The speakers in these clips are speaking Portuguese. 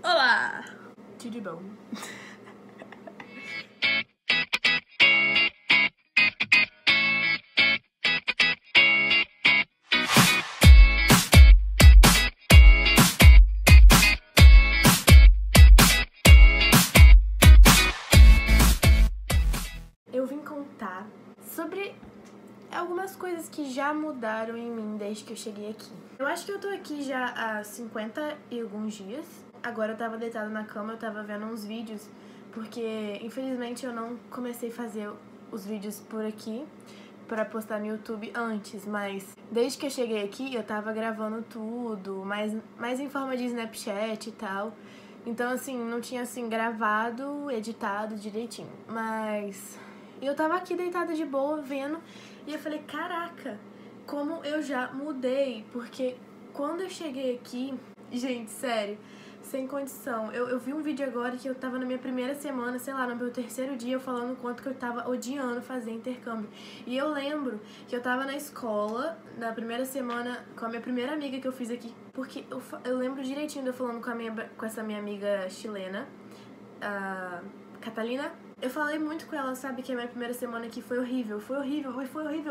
Olá! Tudo bom? Eu vim contar sobre algumas coisas que já mudaram em mim desde que eu cheguei aqui. Eu acho que eu tô aqui já há 50 e alguns dias. Agora eu tava deitada na cama, eu tava vendo uns vídeos, porque infelizmente eu não comecei a fazer os vídeos por aqui pra postar no YouTube antes, mas desde que eu cheguei aqui eu tava gravando tudo, mais em forma de Snapchat e tal. Então assim, não tinha assim gravado, editado direitinho, mas eu tava aqui deitada de boa vendo e eu falei, caraca, como eu já mudei, porque quando eu cheguei aqui, gente, sério, sem condição. Eu vi um vídeo agora que eu tava na minha primeira semana, sei lá, no meu terceiro dia, eu falando o quanto que eu tava odiando fazer intercâmbio. E eu lembro que eu tava na escola, na primeira semana, com a minha primeira amiga que eu fiz aqui, porque eu lembro direitinho de eu falando com essa minha amiga chilena, a Catalina. Eu falei muito com ela, sabe, que a minha primeira semana aqui foi horrível.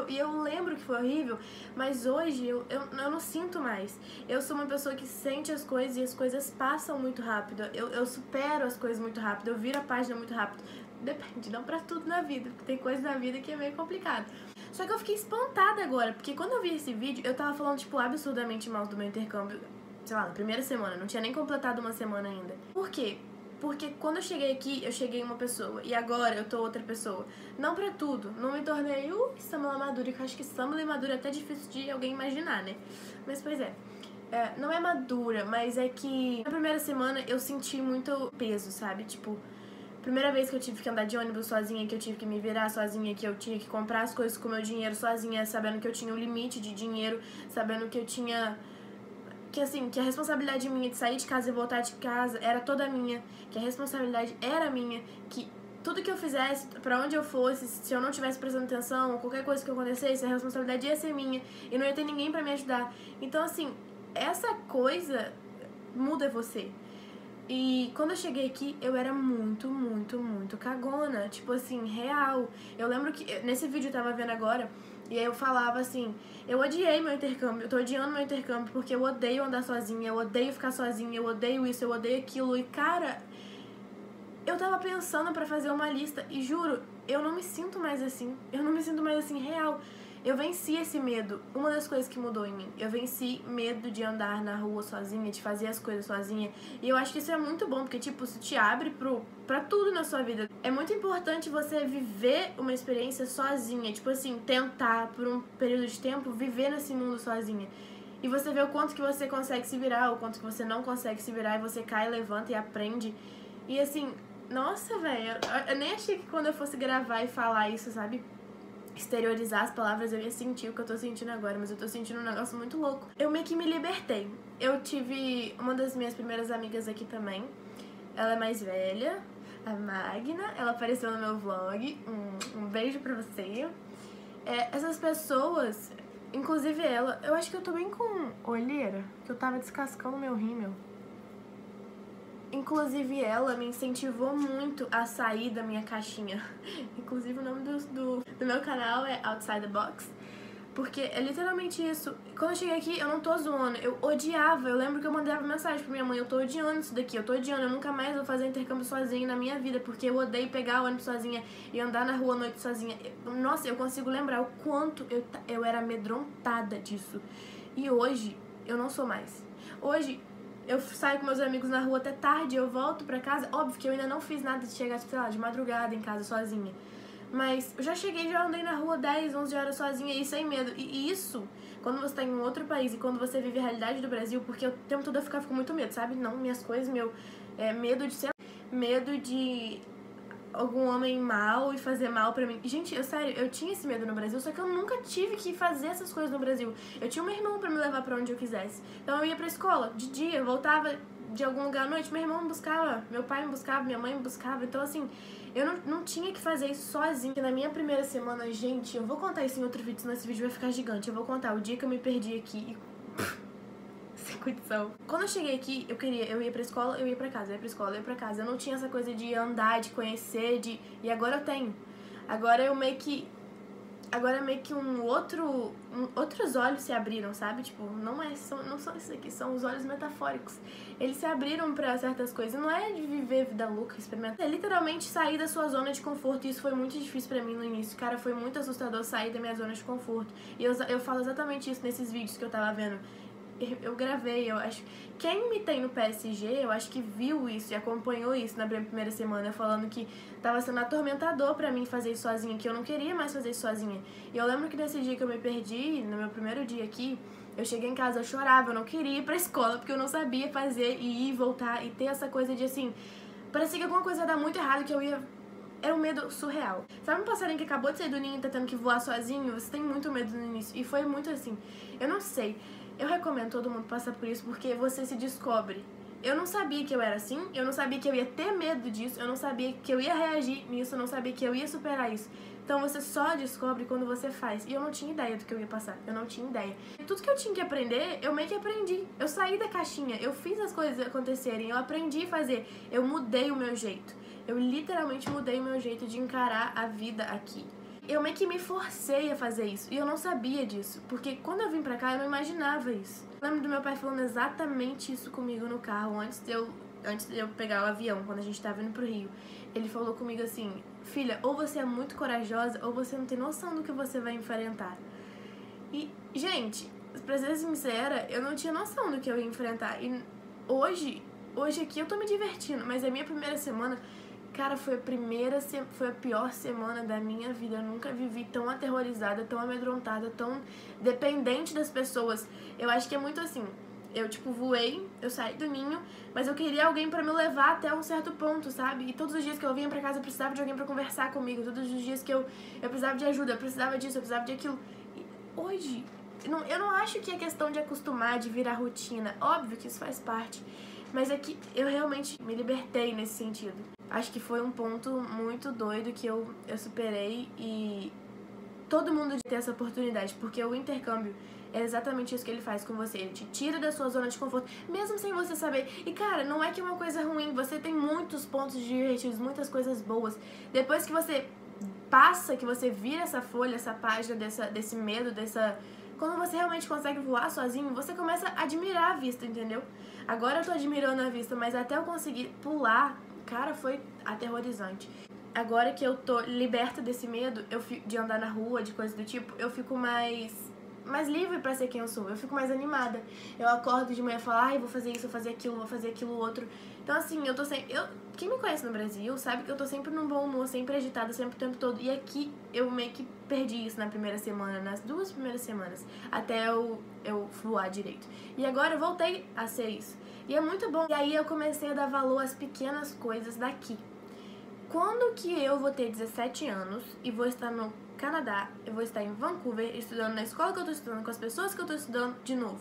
E eu lembro que foi horrível, mas hoje eu não sinto mais. Eu sou uma pessoa que sente as coisas e as coisas passam muito rápido. Eu supero as coisas muito rápido, eu viro a página muito rápido. Depende, não pra tudo na vida, porque tem coisa na vida que é meio complicado. Só que eu fiquei espantada agora, porque quando eu vi esse vídeo, eu tava falando, tipo, absurdamente mal do meu intercâmbio, sei lá, na primeira semana, não tinha nem completado uma semana ainda. Por quê? Porque quando eu cheguei aqui, eu cheguei uma pessoa. E agora eu tô outra pessoa. Não pra tudo. Não me tornei Samela Madura. Que eu acho que Samela Madura é até difícil de alguém imaginar, né? Mas, pois é. Não é madura, mas é que na primeira semana eu senti muito peso, sabe? Tipo, primeira vez que eu tive que andar de ônibus sozinha, que eu tive que me virar sozinha, que eu tinha que comprar as coisas com o meu dinheiro sozinha, sabendo que eu tinha um limite de dinheiro, sabendo que eu tinha... que assim, que a responsabilidade minha de sair de casa e voltar de casa era toda minha, que a responsabilidade era minha, que tudo que eu fizesse, pra onde eu fosse, se eu não tivesse prestando atenção, qualquer coisa que acontecesse, a responsabilidade ia ser minha e não ia ter ninguém pra me ajudar. Então, assim, essa coisa muda você. E quando eu cheguei aqui, eu era muito cagona, tipo assim, real. Eu lembro que, nesse vídeo eu tava vendo agora, e aí eu falava assim, eu odiei meu intercâmbio, eu tô odiando meu intercâmbio porque eu odeio andar sozinha, eu odeio ficar sozinha, eu odeio isso, eu odeio aquilo. E cara, eu tava pensando pra fazer uma lista e juro, eu não me sinto mais assim, real. Eu venci esse medo, uma das coisas que mudou em mim. Eu venci medo de andar na rua sozinha, de fazer as coisas sozinha. E eu acho que isso é muito bom, porque, tipo, isso te abre pra tudo na sua vida. É muito importante você viver uma experiência sozinha. Tipo assim, tentar, por um período de tempo, viver nesse mundo sozinha. E você vê o quanto que você consegue se virar, o quanto que você não consegue se virar, e você cai, levanta e aprende. E assim, nossa, velho, eu nem achei que quando eu fosse gravar e falar isso, sabe? Exteriorizar as palavras, eu ia sentir o que eu tô sentindo agora, mas eu tô sentindo um negócio muito louco. Eu meio que me libertei. Eu tive uma das minhas primeiras amigas aqui também. Ela é mais velha, a Magna. Ela apareceu no meu vlog. Um beijo pra você. Essas pessoas, inclusive ela, eu acho que eu tô bem com olheira, que eu tava descascando meu rímel. Inclusive ela me incentivou muito a sair da minha caixinha. Inclusive o nome do meu canal é Outside the Box. Porque é literalmente isso. Quando eu cheguei aqui, eu não tô zoando. Eu odiava. Eu lembro que eu mandava mensagem pra minha mãe. Eu tô odiando isso daqui. Eu tô odiando. Eu nunca mais vou fazer intercâmbio sozinha na minha vida. Porque eu odeio pegar o ônibus sozinha e andar na rua à noite sozinha. Nossa, eu consigo lembrar o quanto eu era amedrontada disso. E hoje, eu não sou mais. Hoje... eu saio com meus amigos na rua até tarde, eu volto pra casa. Óbvio que eu ainda não fiz nada de chegar, sei lá, de madrugada em casa sozinha. Mas eu já cheguei, já andei na rua 10, 11 horas sozinha e sem medo. E isso, quando você tá em um outro país e quando você vive a realidade do Brasil, porque o tempo todo eu fico com muito medo, sabe? Não, minhas coisas, medo de ser... medo de algum homem mal e fazer mal pra mim. Gente, sério, eu tinha esse medo no Brasil, só que eu nunca tive que fazer essas coisas no Brasil. Eu tinha um irmão pra me levar pra onde eu quisesse. Então eu ia pra escola, de dia, eu voltava de algum lugar à noite, meu irmão me buscava, meu pai me buscava, minha mãe me buscava. Então assim, eu não tinha que fazer isso sozinha. Na minha primeira semana, gente, eu vou contar isso em outro vídeo, senão esse vídeo vai ficar gigante. Eu vou contar o dia que eu me perdi aqui e... sem condição. Quando eu cheguei aqui, eu ia pra escola, eu ia pra casa, eu ia pra escola, eu ia pra casa. Eu não tinha essa coisa de andar, de conhecer, e agora eu tenho. Agora meio que outros olhos se abriram, sabe? Tipo, não são isso aqui, são os olhos metafóricos. Eles se abriram pra certas coisas. Não é de viver vida louca, experimentar. É literalmente sair da sua zona de conforto. E isso foi muito difícil pra mim no início. Cara, foi muito assustador sair da minha zona de conforto. E eu falo exatamente isso nesses vídeos que eu tava vendo. Eu gravei, eu acho. Quem me tem no PSG, eu acho que viu isso e acompanhou isso na primeira semana, falando que tava sendo atormentador pra mim fazer isso sozinha, que eu não queria mais fazer isso sozinha. E eu lembro que nesse dia que eu me perdi, no meu primeiro dia aqui, eu cheguei em casa, eu chorava, eu não queria ir pra escola, porque eu não sabia fazer e ir, voltar, e ter essa coisa de assim, parecia que alguma coisa ia dar muito errado, que eu ia... Era um medo surreal. Sabe um passarinho que acabou de sair do ninho e tá tendo que voar sozinho? Você tem muito medo no início. E foi muito assim. Eu não sei. Eu recomendo todo mundo passar por isso porque você se descobre. Eu não sabia que eu era assim, eu não sabia que eu ia ter medo disso, eu não sabia que eu ia reagir nisso, eu não sabia que eu ia superar isso. Então você só descobre quando você faz. E eu não tinha ideia do que eu ia passar, eu não tinha ideia. E tudo que eu tinha que aprender, eu meio que aprendi. Eu saí da caixinha, eu fiz as coisas acontecerem, eu aprendi a fazer, eu mudei o meu jeito. Eu literalmente mudei o meu jeito de encarar a vida aqui. Eu meio que me forcei a fazer isso, e eu não sabia disso, porque quando eu vim pra cá eu não imaginava isso. Eu lembro do meu pai falando exatamente isso comigo no carro, antes de eu pegar o avião, quando a gente tava indo pro Rio. Ele falou comigo assim, filha, ou você é muito corajosa, ou você não tem noção do que você vai enfrentar. E, gente, pra ser sincera, eu não tinha noção do que eu ia enfrentar. E hoje aqui eu tô me divertindo, mas a minha primeira semana... Cara, foi a pior semana da minha vida. Eu nunca vivi tão aterrorizada, tão amedrontada, tão dependente das pessoas. Eu acho que é muito assim. Eu, tipo, voei, eu saí do ninho, mas eu queria alguém pra me levar até um certo ponto, sabe? E todos os dias que eu vinha pra casa, eu precisava de alguém pra conversar comigo. Todos os dias que eu precisava de ajuda, eu precisava disso, eu precisava de aquilo. E hoje, eu não acho que é questão de acostumar, de virar rotina. Óbvio que isso faz parte. Mas é que eu realmente me libertei nesse sentido. Acho que foi um ponto muito doido que eu superei e todo mundo deve ter essa oportunidade, porque o intercâmbio é exatamente isso que ele faz com você. Ele te tira da sua zona de conforto, mesmo sem você saber. E cara, não é que é uma coisa ruim, você tem muitos pontos divertidos, muitas coisas boas. Depois que você passa, que você vira essa folha, essa página desse medo, quando você realmente consegue voar sozinho, você começa a admirar a vista, entendeu? Agora eu tô admirando a vista, mas até eu conseguir pular, cara, foi aterrorizante. Agora que eu tô liberta desse medo de andar na rua, de coisas do tipo, eu fico mais livre pra ser quem eu sou. Eu fico mais animada. Eu acordo de manhã e falo, ai, vou fazer isso, vou fazer aquilo outro. Então, assim, eu tô sempre... Quem me conhece no Brasil sabe que eu tô sempre num bom humor, sempre agitada, sempre o tempo todo. E aqui eu meio que perdi isso na primeira semana, nas 2 primeiras semanas, até eu voar direito. E agora eu voltei a ser isso. E é muito bom. E aí eu comecei a dar valor às pequenas coisas daqui. Quando que eu vou ter 17 anos e vou estar no Canadá, eu vou estar em Vancouver, estudando na escola que eu tô estudando, com as pessoas que eu tô estudando de novo?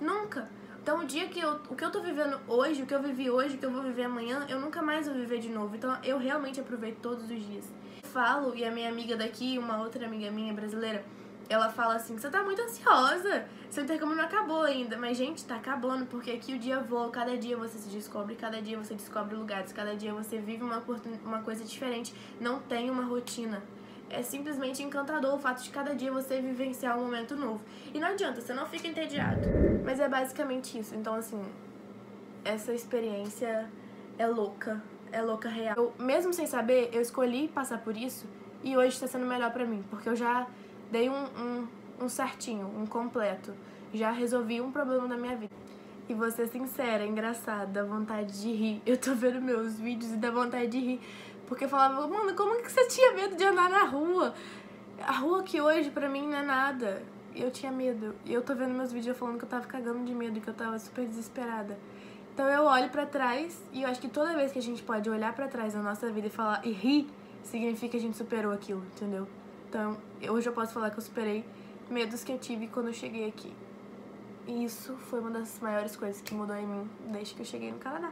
Nunca! Então o que eu tô vivendo hoje, o que eu vivi hoje, o que eu vou viver amanhã, eu nunca mais vou viver de novo. Então eu realmente aproveito todos os dias. Eu falo, e a minha amiga daqui, uma outra amiga minha brasileira, ela fala assim, você tá muito ansiosa, seu intercâmbio não acabou ainda. Mas, gente, tá acabando, porque aqui o dia voa, cada dia você se descobre, cada dia você descobre lugares, cada dia você vive uma coisa diferente, não tem uma rotina. É simplesmente encantador o fato de cada dia você vivenciar um momento novo. E não adianta, você não fica entediado. Mas é basicamente isso. Então, assim, essa experiência é louca real. Eu, mesmo sem saber, eu escolhi passar por isso e hoje tá sendo melhor pra mim, porque eu já dei um certinho, um completo. Já resolvi um problema da minha vida. E vou ser sincera, é engraçado, dá vontade de rir. Eu tô vendo meus vídeos e dá vontade de rir. Porque eu falava, mano, como que você tinha medo de andar na rua? A rua que hoje pra mim não é nada. E eu tinha medo. E eu tô vendo meus vídeos falando que eu tava cagando de medo, que eu tava super desesperada. Então eu olho pra trás e eu acho que toda vez que a gente pode olhar pra trás na nossa vida e falar e rir, significa que a gente superou aquilo, entendeu? Então, hoje eu posso falar que eu superei medos que eu tive quando eu cheguei aqui. E isso foi uma das maiores coisas que mudou em mim desde que eu cheguei no Canadá.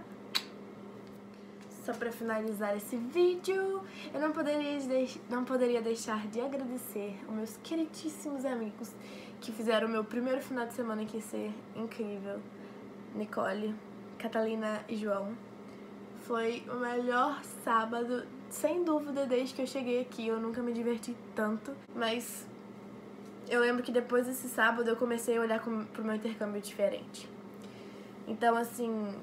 Só pra finalizar esse vídeo, eu não poderia deixar de agradecer aos meus queridíssimos amigos que fizeram o meu primeiro final de semana aqui ser incrível. Nicole, Catalina e João. Foi o melhor sábado, sem dúvida, desde que eu cheguei aqui. Eu nunca me diverti tanto, mas eu lembro que depois desse sábado eu comecei a olhar pro meu intercâmbio diferente. Então, assim,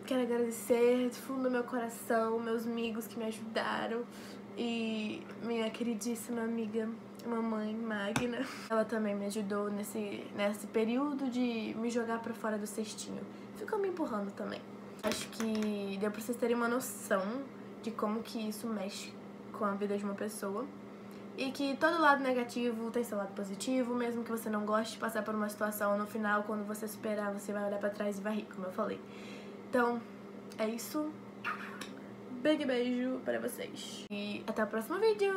quero agradecer do fundo do meu coração meus amigos que me ajudaram e minha queridíssima amiga mamãe Magna. Ela também me ajudou nesse período de me jogar pra fora do cestinho. Ficou me empurrando também. Acho que deu pra vocês terem uma noção de como que isso mexe com a vida de uma pessoa. E que todo lado negativo tem seu lado positivo, mesmo que você não goste de passar por uma situação, no final, quando você superar, você vai olhar pra trás e vai rir, como eu falei. Então, é isso. Beijo pra vocês. E até o próximo vídeo!